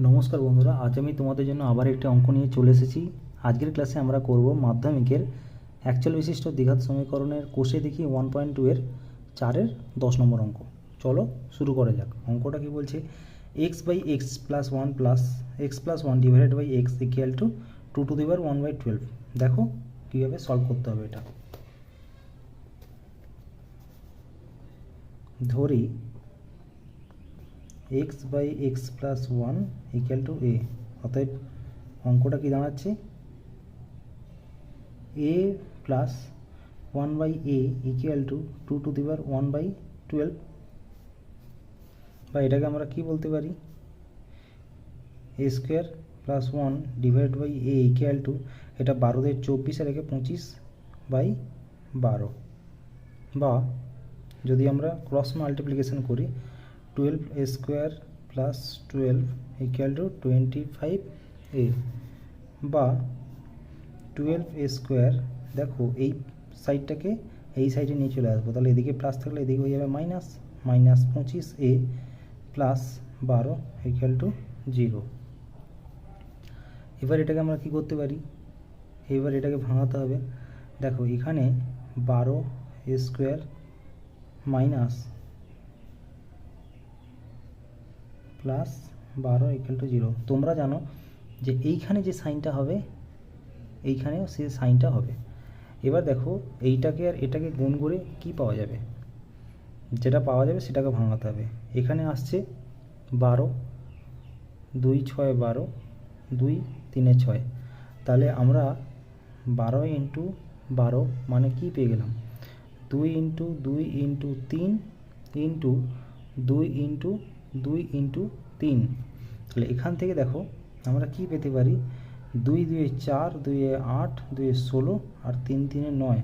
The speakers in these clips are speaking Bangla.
নমস্কার বন্ধুরা, আজ আমি তোমাদের জন্য আবার একটি অঙ্ক নিয়ে চলে এসেছি। আজকের ক্লাসে আমরা করব মাধ্যমিকের অ্যাকচুয়াল বিশিষ্ট দ্বিঘাত সমীকরণের কোষে দেখি 1.2 এর 4-এর 10 নম্বর অঙ্ক। চলো শুরু করা যাক। অঙ্কটা কি বলছে, x/x + 1 + x + 1 divided by x equal to 2^1/12। দেখো কীভাবে সলভ করতে হবে এটা। ধরি x/x + 1 ইকুয়াল টু a। অতএব অঙ্কটা কি দাঁড়াচ্ছে, a plus 1/a equal to 2^1/12। বা এটাকে আমরা কি বলতে পারি, a² + 1 divide by a equal to, এটা 12×24 আর একে 25/12। বা যদি আমরা ক্রস মাল্টিপ্লিকেশন করি, 12a² + 12 ইকুয়াল টু 25a। বা 12a², দেখো এই সাইডটাকে এই সাইডে নিয়ে চলে আসবো, তাহলে এদিকে প্লাস থাকলে এদিকে হয়ে যাবে মাইনাস, -25a + 12 ইকুয়াল টু 0। এবার এটাকে আমরা কি করতে পারি, এবার এটাকে ভাঙাতে হবে। দেখো এখানে 12a² minus plus 12 equal to 0। তোমরা জানো যে এইখানে যে সাইনটা হবে এইখানেও সে সাইনটা হবে। এবার দেখো এইটাকে আর এটাকে গুণ করে কি পাওয়া যাবে, যেটা পাওয়া যাবে সেটাকে ভাঙাতে হবে। এখানে আসছে 12, 2 × 6 = 12, 2 3 × 6। তাহলে আমরা 12 × 12 মানে কি পেয়ে গেলাম, 2 × 2 × 3 × 2 × 2 × 3। তাহলে এখান থেকে দেখো আমরা কি পেতে পারি, 2 × 2 = 4, 2 × 8, 2 × 16 আর 3 × 3 = 9,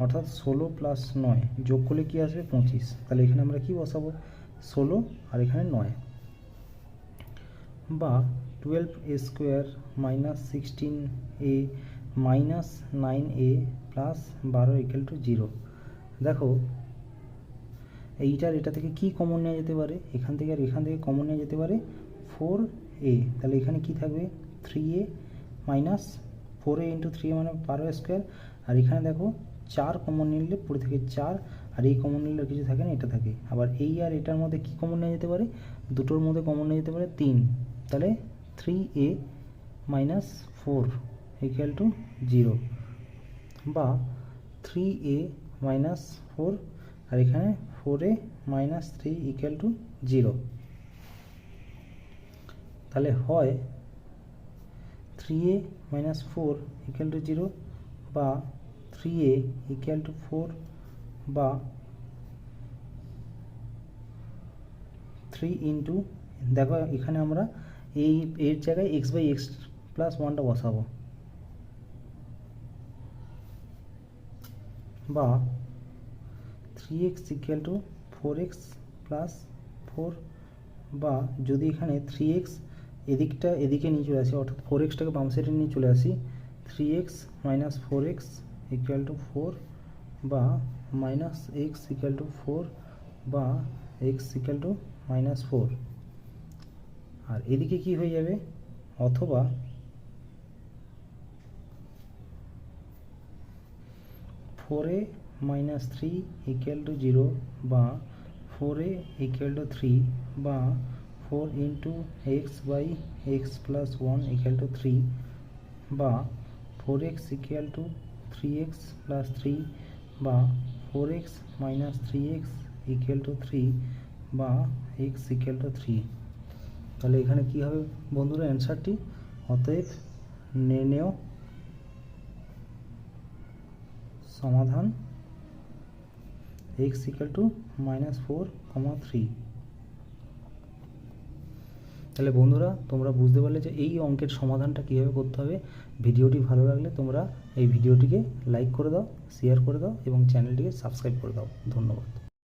অর্থাৎ 16 + 9 যোগ করলে কি আসবে 25। তাহলে এখানে আমরা কি বসাবো, 16 আর এখানে 9। বা 12a² - 16a - 9a + 12 equal to 0। দেখো এইটার এটা থেকে কি কমন নেওয়া যেতে পারে, এখান থেকে আর এখান থেকে কমন নেওয়া যেতে পারে 4a। তাহলে এখানে কি থাকবে, 3a - 4a × 3 মানে 12a²। আর এখানে দেখো 4 কমন নিলে পুরো থেকে 4, আর এই কমন নিলে কিছু থাকে না, এটা থাকে। আবার এই আর এটার মধ্যে কি কমন নেওয়া যেতে পারে, দুটোর মধ্যে কমন নেওয়া যেতে পারে 3। তাহলে 3a - 4 ইকুয়াল টু 0। বা 3a - 4 আর এখানে 4a - 3 ইকুয়াল টু 0। তাহলে হয় 3a - 4 ইকুয়াল টু 0, বা 3a ইকুয়াল টু 4, বা 3 ইন্টু, দেখো এখানে আমরা এই এর জায়গায় x/x + 1টা বসাবো। বা 3x ইকুয়াল টু 4x + 4। বা যদি এখানে 3x এদিকটা এদিকে নিয়ে চলে আসি, অর্থাৎ 4xটাকে বাম সাইডে নিয়ে চলে আসি, 3x - 4x ইকুয়াল টু 4, বা -x ইকুয়াল টু 4, বা x ইকুয়াল টু -4। আর এদিকে কি হয়ে যাবে, অথবা 4a - 3 ইকুয়াল টু 0, বা 4a ইকুয়াল টু 3, বা 4 × x/x + 1 ইকুয়াল টু 3, বা 4x ইকুয়াল টু 3x + 3, বা 4x - 3x ইকুয়াল টু 3, বা x ইকুয়াল টু 3। তাহলে এখানে কি হবে বন্ধুরা অ্যান্সারটি, অতএব নির্ণেয় সমাধান x ইকুয়াল টু -4, 3। তাহলে বন্ধুরা তোমরা বুঝতে পারলে যে এই অঙ্কের সমাধানটা কীভাবে করতে হবে। ভিডিওটি ভালো লাগলে তোমরা এই ভিডিওটিকে লাইক করে দাও, শেয়ার করে দাও এবং চ্যানেলটিকে সাবস্ক্রাইব করে দাও। ধন্যবাদ।